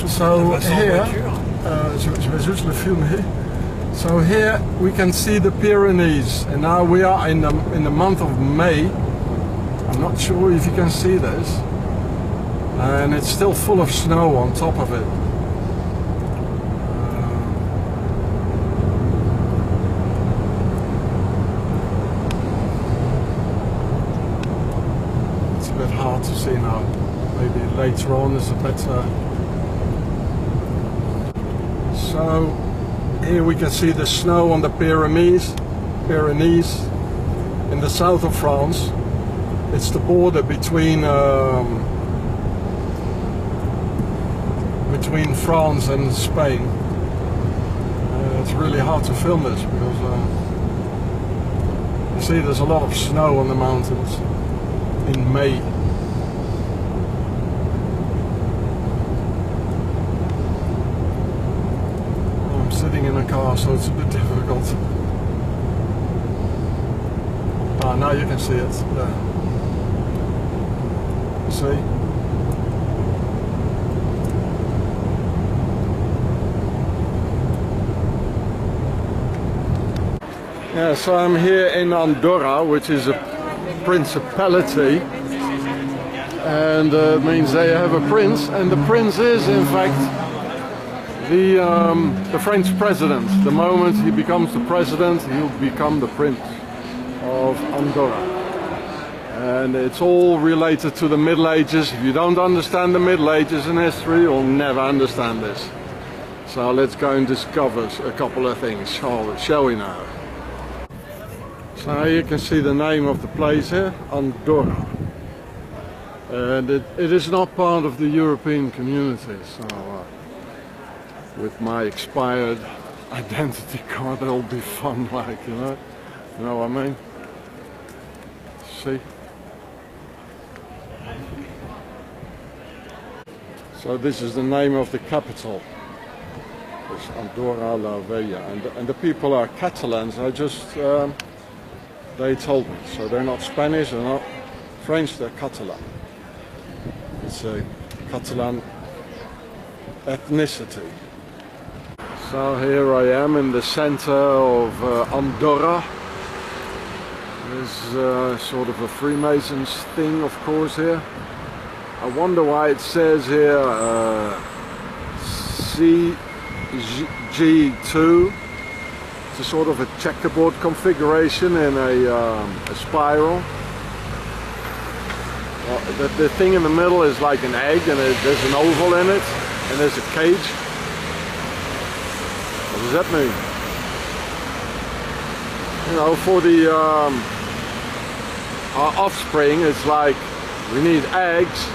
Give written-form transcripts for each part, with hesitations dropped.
So here, je vais juste le filmer. So here we can see the Pyrenees, and now we are in the month of May. I'm not sure if you can see this, and it's still full of snow on top of it. It's a bit hard to see now. Maybe later on is a better. So here we can see the snow on the Pyrenees in the south of France. It's the border between France and Spain. It's really hard to film this because you see there's a lot of snow on the mountains in May. I'm sitting in a car, so it's a bit difficult. Ah, now you can see it. Yeah. See? Yeah, so I'm here in Andorra, which is a principality, and it means they have a prince, and the prince is in fact the French president. The moment he becomes the president, he'll become the prince of Andorra. And it's all related to the Middle Ages. If you don't understand the Middle Ages in history, you'll never understand this. So let's go and discover a couple of things, shall we now? So you can see the name of the place here, Andorra. And it is not part of the European community, so with my expired identity card it'll be fun, like, you know what I mean? See? So this is the name of the capital. It's Andorra la Vella, and the people are Catalans. I just they told me, so they're not Spanish, they're not French, they're Catalan. It's a Catalan ethnicity. So here I am in the center of Andorra. There's sort of a Freemasons thing, of course, here. I wonder why it says here CG2. It's a sort of a checkerboard configuration in a spiral. The thing in the middle is like an egg, and there's an oval in it, and there's a cage. What does that mean? You know, for the our offspring, it's like we need eggs,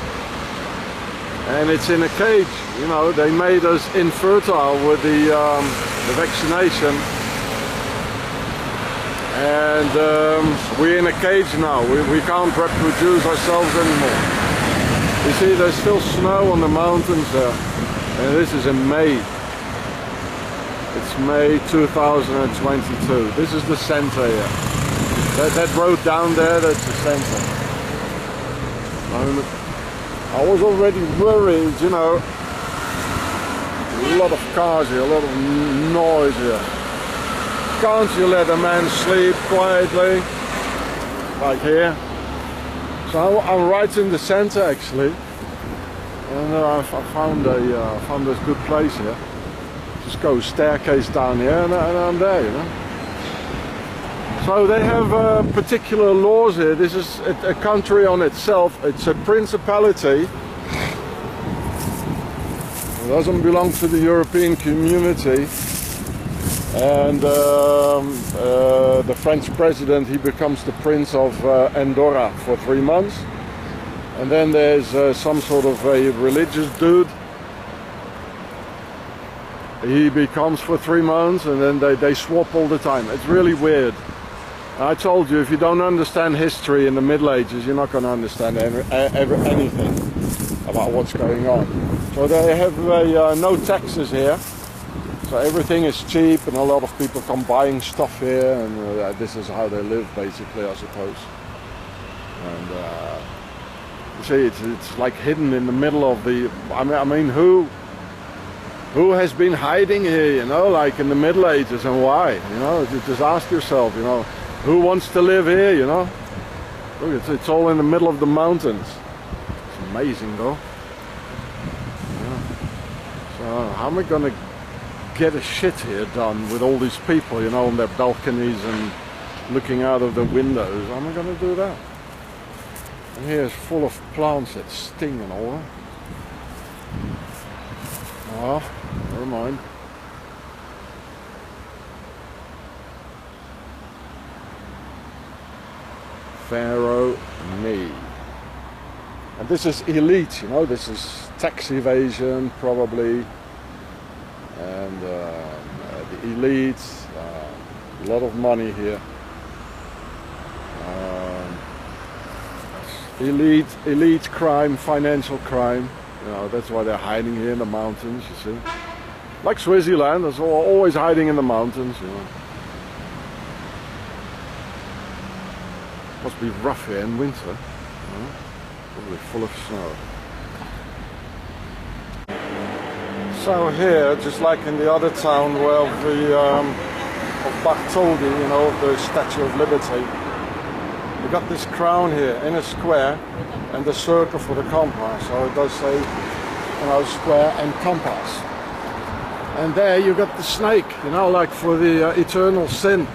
and it's in a cage. You know, they made us infertile with the vaccination, and we're in a cage now. We can't reproduce ourselves anymore. You see, there's still snow on the mountains there, and this is in May. It's May 2022. This is the center here. That road down there, that's the center. I was already worried, you know. A lot of cars here, a lot of noise here. Can't you let a man sleep quietly? Like here. So I'm right in the center actually. And I found a good place here. Just go staircase down here and I'm there, you know. So they have particular laws here. This is a country on itself. It's a principality. It doesn't belong to the European community. And the French president, he becomes the Prince of Andorra for 3 months. And then there's some sort of a religious dude. He becomes for 3 months, and then they swap all the time. It's really weird. I told you, if you don't understand history in the Middle Ages, you're not going to understand anything about what's going on. So they have no taxes here. So everything is cheap, and a lot of people come buying stuff here, and this is how they live, basically, I suppose. And you see, it's like hidden in the middle of the. I mean, who who has been hiding here, you know, like in the Middle Ages, and why, you know? Just ask yourself, you know, who wants to live here, you know? Look, it's all in the middle of the mountains. It's amazing though. Yeah. So how am I gonna get a shit here done with all these people, you know, on their balconies and looking out of the windows? How am I gonna do that? And here is full of plants that sting and all that. Oh, never mind. Pharaoh knee. And this is elite, you know, this is tax evasion probably. And the elite, a lot of money here. Elite crime, financial crime. You know, that's why they're hiding here in the mountains, you see. Like Swaziland, they're always hiding in the mountains, you know. Must be rough here in winter, you know? Probably full of snow. So here, just like in the other town where of Bartholdi, you know, the Statue of Liberty, we got this crown here in a square and the circle for the compass. So it does say, you know, square and compass. And there you got the snake, you know, like for the eternal sin.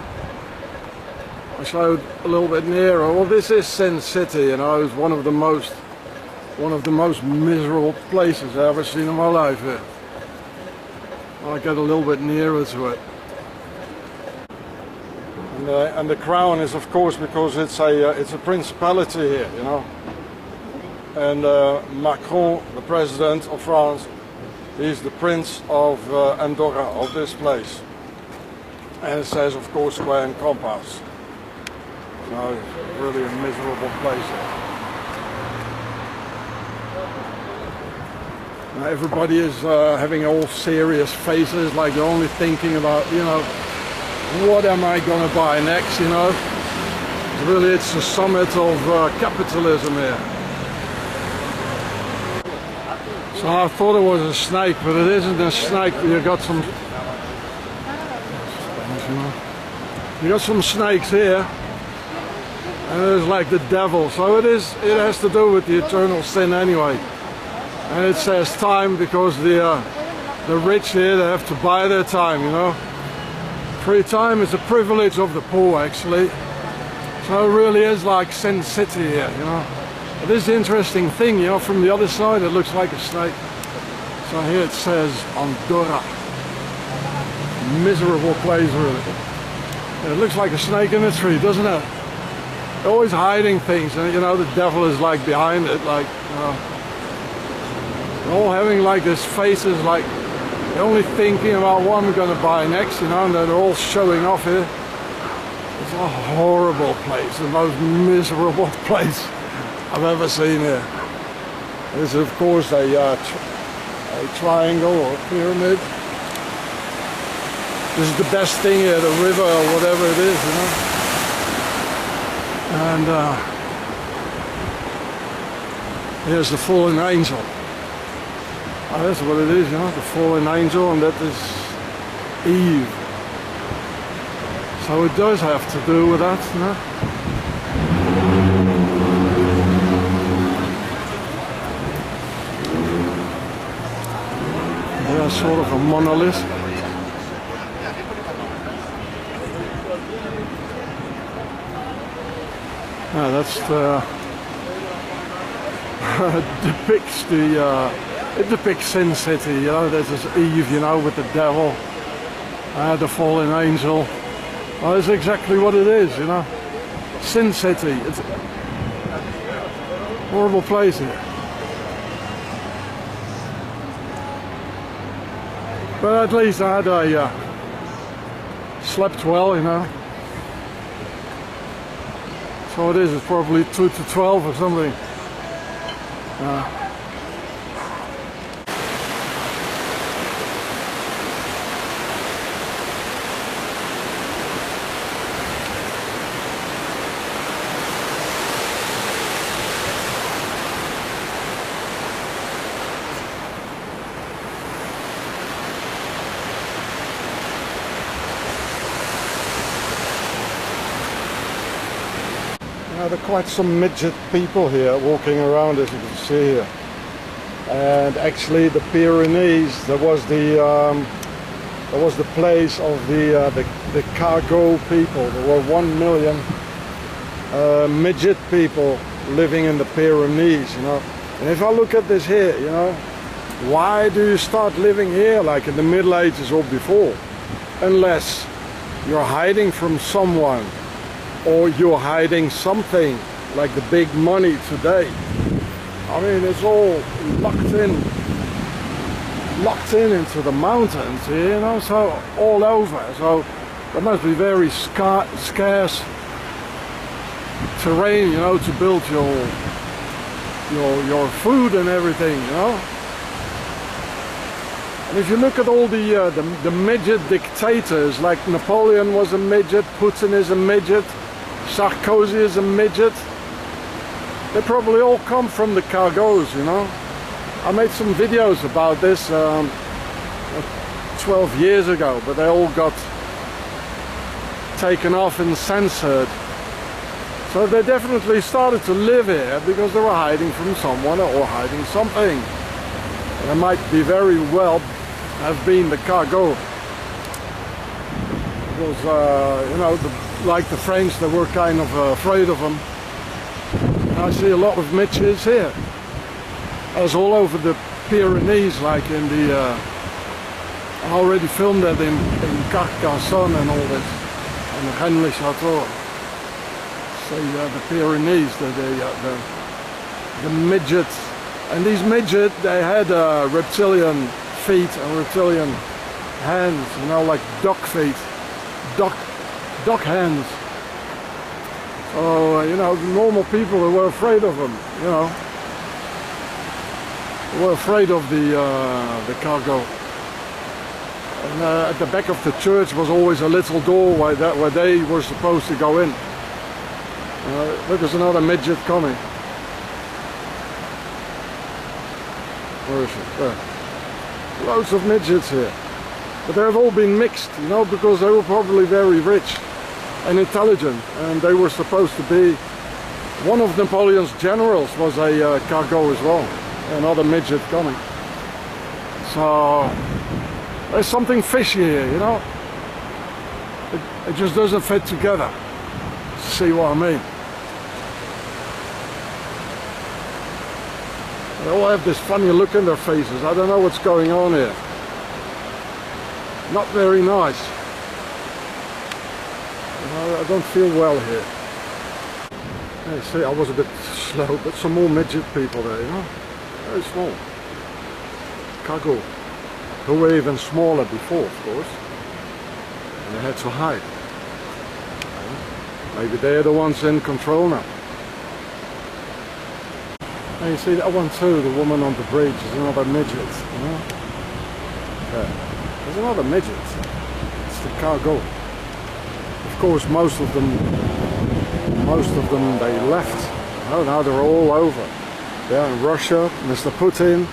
I showed a little bit nearer. Well, this is Sin City, you know. It's one of the most miserable places I've ever seen in my life here. I'll get a little bit nearer to it. And the crown is, of course, because it's a principality here, you know. And Macron, the president of France, he's the Prince of Andorra, of this place. And it says, of course, square and compass. So it's really a miserable place here. Now everybody is having all serious faces, like they're only thinking about, you know, what am I going to buy next, you know? It's the summit of capitalism here. So I thought it was a snake, but it isn't a snake. You got some snakes here, and it's like the devil. So it has to do with the eternal sin anyway. And it says time because the rich here, they have to buy their time, you know. Free time is a privilege of the poor, actually. So it really is like Sin City here, you know. But this is the interesting thing, you know, from the other side it looks like a snake. So here it says Andorra. Miserable place, really. It looks like a snake in a tree, doesn't it? They're always hiding things, and you know, the devil is like behind it, like, you know. They're all having like this faces, like they're only thinking about what I'm going to buy next, you know, and they're all showing off here. It's a horrible place, the most miserable place I've ever seen here. This is, of course, a triangle or a pyramid. This is the best thing here, the river or whatever it is, you know. And here's the fallen angel. Oh, that's what it is, you know, the fallen angel, and that is Eve. So it does have to do with that, you know. They are sort of a monolith. Yeah, that's the depicts the it depicts Sin City, you know. There's this Eve, you know, with the devil, the fallen angel. Well, that's exactly what it is, you know. Sin City. It's a horrible place here. But at least I had slept well, you know. So it is, it's probably 2 to 12 or something. there are quite some midget people here walking around, as you can see here. And actually, the Pyrenees, that was the place of the Cagot people. There were 1 million midget people living in the Pyrenees, you know. And if I look at this here, you know, why do you start living here like in the Middle Ages or before? Unless you're hiding from someone, or you're hiding something like the big money today. I mean, it's all locked in into the mountains, you know, so all over. So there must be very scarce terrain, you know, to build your food and everything, you know. And if you look at all the midget dictators, like Napoleon was a midget, Putin is a midget, Sarkozy is a midget, they probably all come from the Cagots, you know. I made some videos about this 12 years ago, but they all got taken off and censored. So they definitely started to live here because they were hiding from someone or hiding something. And it might be very well have been the Cagot. Because, you know, like the French, they were kind of afraid of them. I see a lot of midgets here. As all over the Pyrenees, like in the... I already filmed that in Carcassonne and all this. And Rennes-le-Château. So the Pyrenees, the midgets. And these midgets, they had reptilian feet and reptilian hands, you know, like duck feet. Duck hands. So, you know, normal people were afraid of them, you know. They were afraid of the Cagot. And at the back of the church was always a little door where they were supposed to go in. Look, there's another midget coming. Where is it? There. Loads of midgets here. But they've all been mixed, you know, because they were probably very rich and intelligent, and they were supposed to be... One of Napoleon's generals was a Cagot as well. Another midget coming. So there's something fishy here, you know. It just doesn't fit together. See what I mean? They all have this funny look in their faces. I don't know what's going on here. Not very nice. You know, I don't feel well here. Hey, see, I was a bit slow, but some more midget people there, you know. Very small. Cagot. Who were even smaller before, of course. And they had to hide. Maybe they're the ones in control now. And you see that one too, the woman on the bridge is another midget, you know? Yeah. There's another midget. It's the Cagot. Of course, most of them they left. Oh, now they're all over. They're in Russia, Mr. Putin,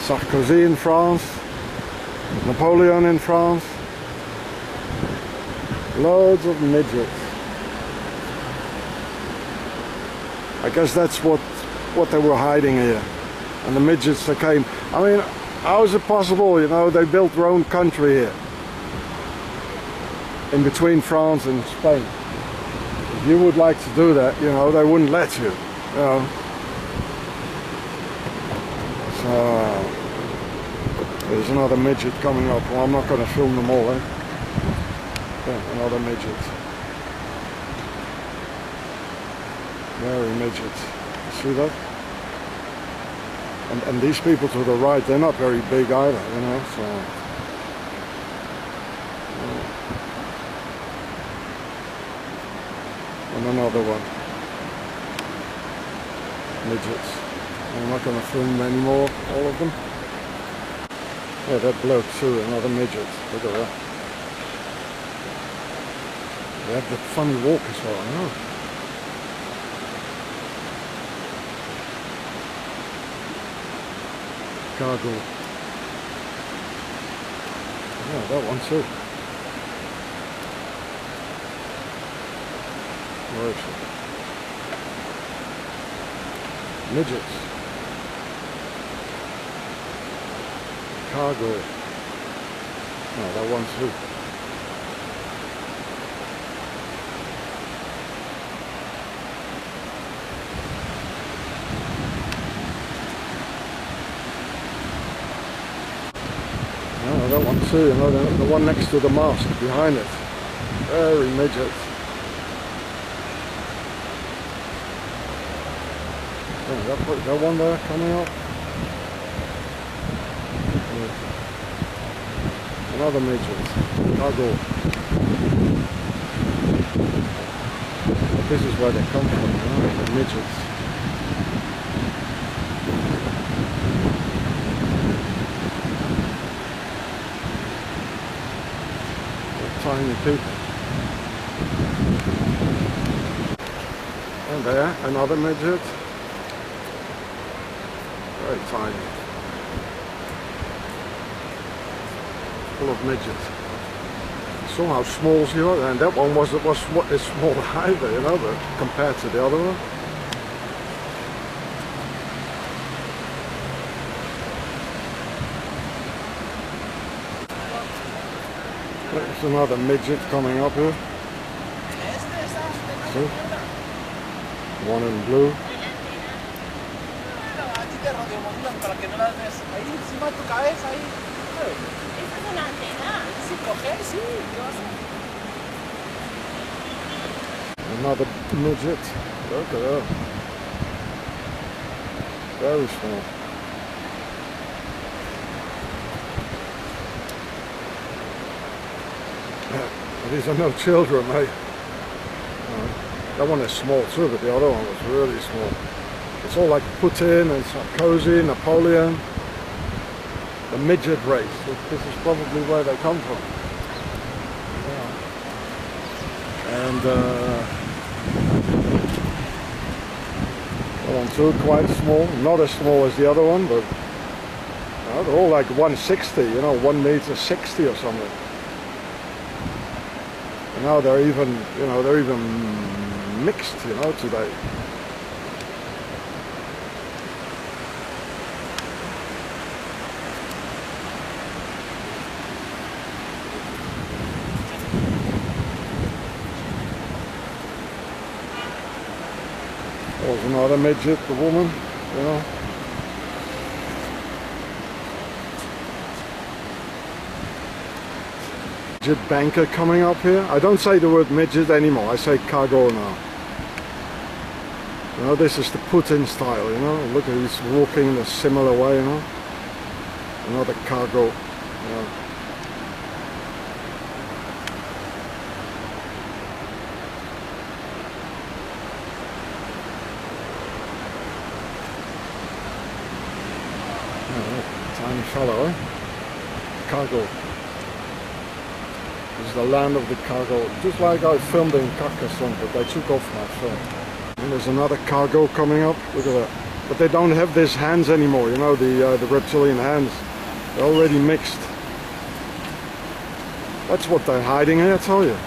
Sarkozy in France, Napoleon in France. Loads of midgets. I guess that's what they were hiding here. And the midgets that came. I mean, how is it possible, you know, they built their own country here. In between France and Spain. If you would like to do that, you know, they wouldn't let you. You know. So there's another midget coming up. Well, I'm not going to film them all, eh? Yeah, another midget. Very midget. See that? And these people to the right, they're not very big either, you know, so... And another one. Midgets. I'm not going to film anymore, all of them. Yeah, that bloke too, another midget. Look at that. They have that funny walk as well, I know. Cagot. Yeah, that one too. Where is it? Midgets. Cagot. No, that one's too. No, that one too, you know, the one next to the mask behind it. Very midget. Yeah, that one there coming up. Another midget. Cagot. This is where they come from, you know, the midgets. Tiny people. And there, another midget. Very tiny. Full of midgets. Saw how small she was, and that one was small either, you know, but compared to the other one. There's another midget coming up here. See? One in blue. Another midget. Look at her. Very small. These are no children, mate. That one is small too, but the other one was really small. It's all like Putin and Sarkozy, Napoleon. The midget race. This is probably where they come from. Yeah. And that one too, quite small. Not as small as the other one, but they're all like 160, you know, 1.60 m or something. And now they're even, you know, they're even mixed, you know, today. There's another midget, the woman, you know. Midget banker coming up here. I don't say the word midget anymore, I say Cagot now. You know, this is the Putin style, you know. Look, he's walking in a similar way, you know. Another Cagot, you know. Tiny fellow, eh? Cagot. This is the land of the Cagot. Just like I filmed in Carcassonne, but they took off my film. And there's another Cagot coming up. Look at that. But they don't have these hands anymore, you know, the reptilian hands. They're already mixed. That's what they're hiding here, I tell you.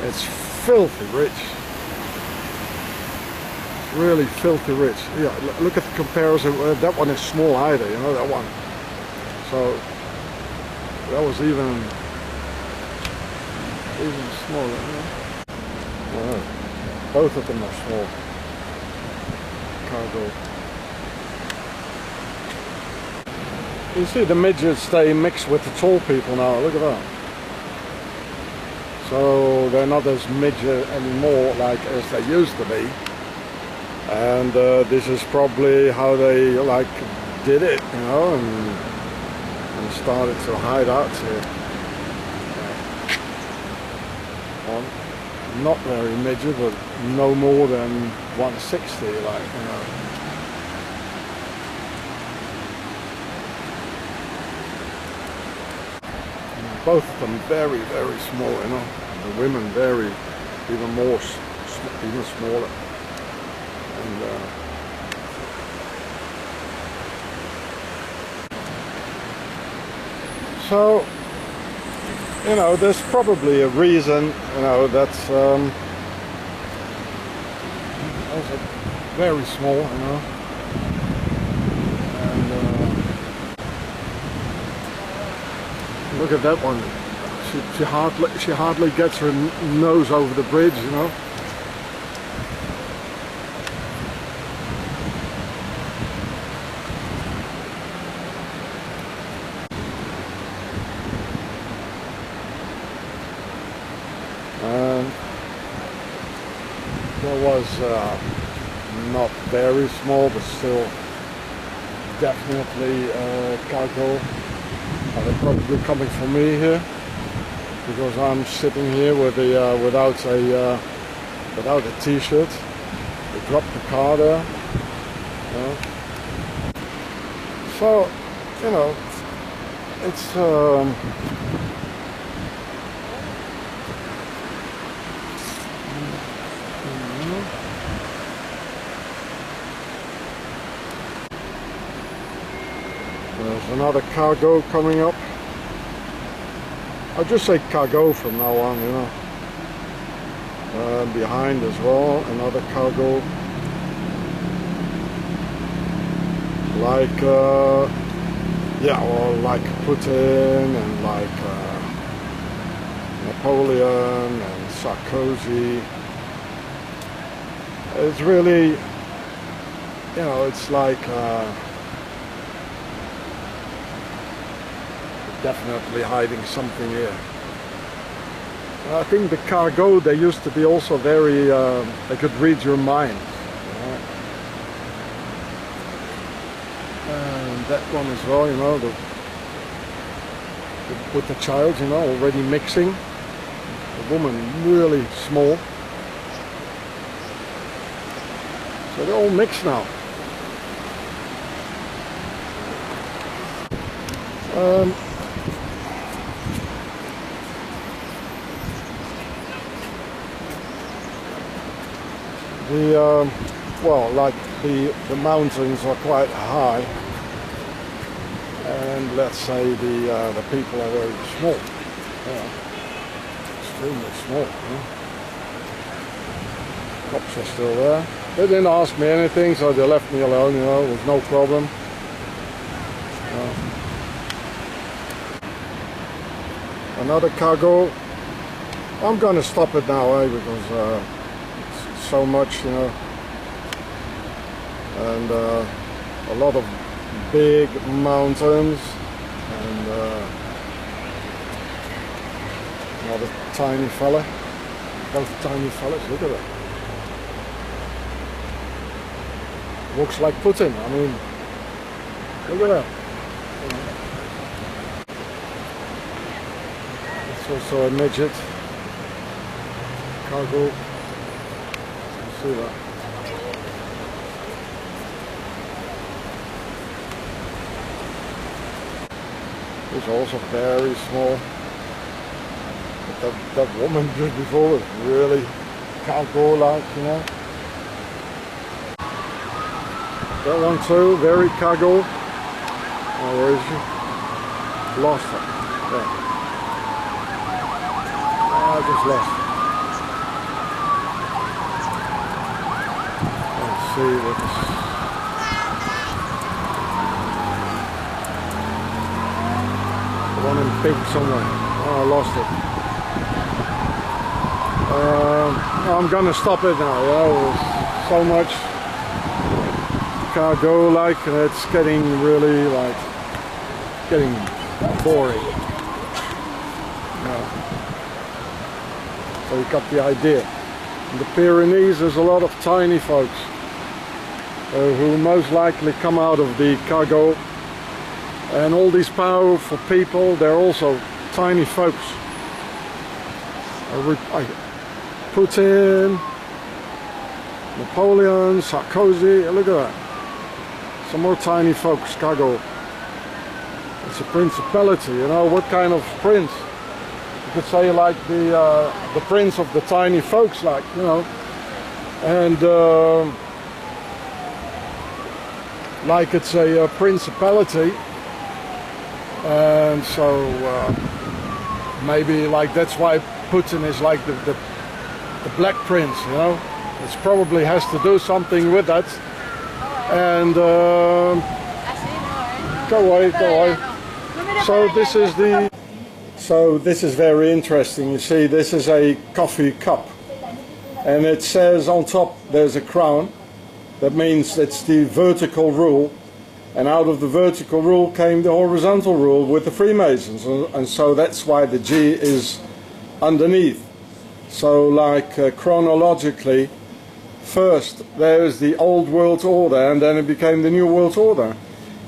It's filthy rich. Really filthy rich. Yeah, look at the comparison. That one is small either, you know, that one. So that was even smaller. You know? Wow. Both of them are small. Cagot. You see the midgets, they mix with the tall people now. Look at that. So they're not as midget anymore like as they used to be. And this is probably how they like did it, you know, and started to hide out here. One, not very midget, but no more than 160, like, you know. Both of them very, very small, you know. The women very, even more, even smaller. And so, you know, there's probably a reason, you know, that's also very small, you know. Look at that one. She hardly gets her nose over the bridge, you know. There was not very small, but still definitely Cagot. They're probably coming for me here because I'm sitting here with a without a t-shirt. They dropped the car there. So you know, it's there's another Cagot coming up. I'll just say Cagot from now on, you know. Behind as well, another Cagot. Like, yeah, well, like Putin and like Napoleon and Sarkozy. It's really, you know, it's like definitely hiding something here. I think the Cagot, they used to be also very, they could read your mind. You know? And that one as well, you know, with the child, you know, already mixing. The woman really small. So they're all mixed now. Well, like the mountains are quite high, and let's say the people are very small, extremely small. Cops are still there. They didn't ask me anything, so they left me alone. You know, it was no problem. Another Cagot. I'm gonna stop it now, because it's so much, you know, and a lot of big mountains and another tiny fella. Both tiny fellas. Look at that. Looks like Putin. I mean, look at that. Also a midget Cagot. You see that? It's also very small. But that woman just before was really Cagot-like, you know. That one too, very Cagot. Oh, where is she? Lost her. Yeah. I just lost it. Let's see what's... The one in pink somewhere. Oh, I lost it. I'm gonna stop it now, yeah. So much Cagot-like, and it's getting really like getting boring. So you got the idea. In the Pyrenees there's a lot of tiny folks who most likely come out of the Cagot, and all these powerful people, they're also tiny folks. Putin, Napoleon, Sarkozy, look at that. Some more tiny folks, Cagot. It's a principality, you know, what kind of prince? You could say like the prince of the tiny folks, like, you know, and like it's a principality, and so maybe like that's why Putin is like the black prince, you know. It probably has to do something with that. And go away. So this is the So this is very interesting. You see, this is a coffee cup, and it says on top there's a crown. That means it's the vertical rule, and out of the vertical rule came the horizontal rule with the Freemasons, and so that's why the G is underneath. So like chronologically, first there is the old world order, and then it became the new world order.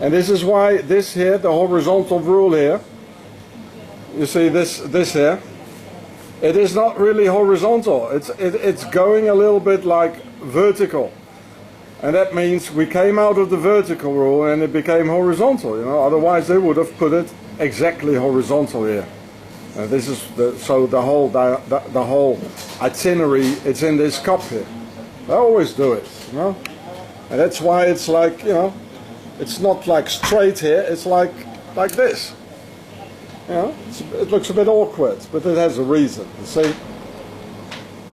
And this is why this here, the horizontal rule here, you see this here, it is not really horizontal. It's going a little bit like vertical, and that means we came out of the vertical rule and it became horizontal. You know, otherwise they would have put it exactly horizontal here. And this is the whole itinerary. It's in this cup here. I always do it, you know, and that's why it's like, you know, it's not like straight here. It's like this. You know, it looks a bit awkward, but it has a reason. You see.